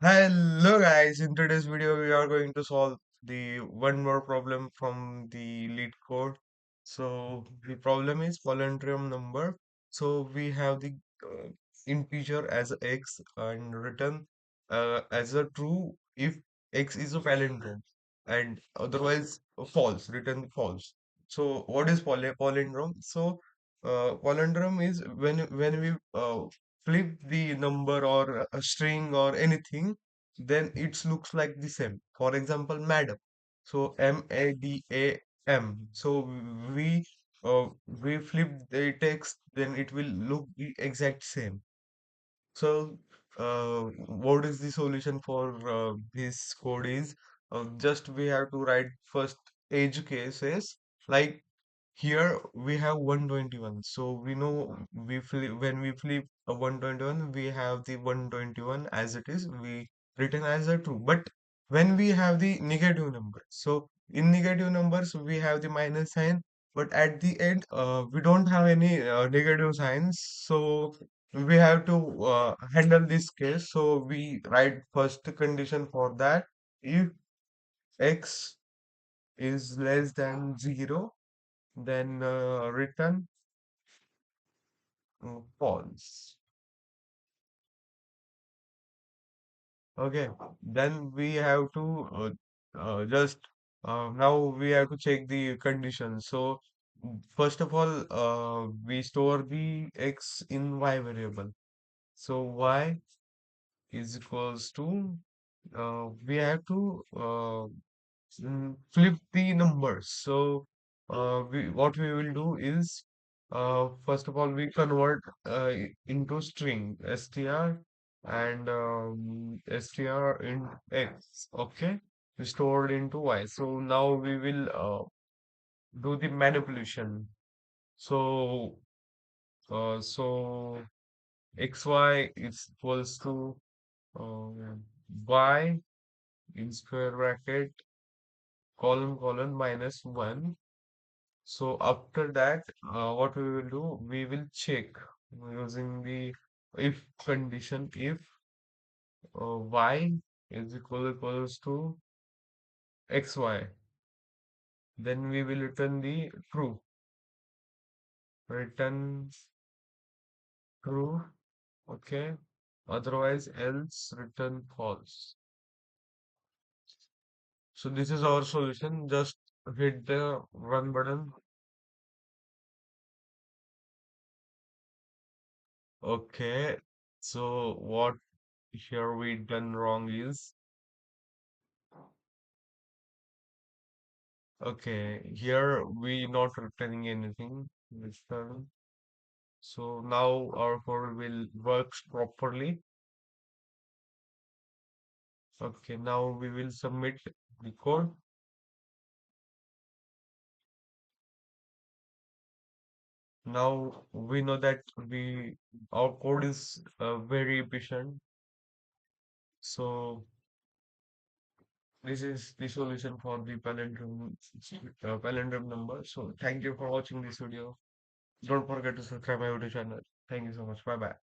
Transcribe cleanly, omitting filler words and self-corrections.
Hello guys, in today's video we are going to solve the one more problem from the lead code. So the problem is palindrome number. So we have the integer as x and return as a true if x is a palindrome and otherwise false, return false. So what is palindrome? So palindrome is when we flip the number or a string or anything, then it looks like the same. For example, madam. So madam. So we flip the text, then it will look the exact same. So, what is the solution for this code is just we have to write first edge cases. Like here we have 121. So we know we flip when we flip a 121, we have the 121 as it is, we written as a true. But when we have the negative number, so in negative numbers we have the minus sign, but at the end we don't have any negative signs. So we have to handle this case. So we write first condition for that. If x is less than 0, then return false. Okay, then we have to just now we have to check the conditions. So first of all, we store the x in y variable. So y is equals to we have to flip the numbers. So we what we will do is first of all we convert into string str and str in x. Okay, we stored into y. So now we will do the manipulation. So so xy is equals to y in square bracket colon minus 1. So after that, what we will do, we will check using the if condition. If y is equals to xy, then we will return the true. Return true, okay. Otherwise, else return false. So this is our solution. Just hit the run button. Okay. So what here we done wrong is, okay, here we not returning anything. Return. So now our code will works properly. Okay, now we will submit the code. Now we know that we our code is very efficient. So this is the solution for the palindrome number. So thank you for watching this video. Don't forget to subscribe my YouTube channel. Thank you so much. Bye bye.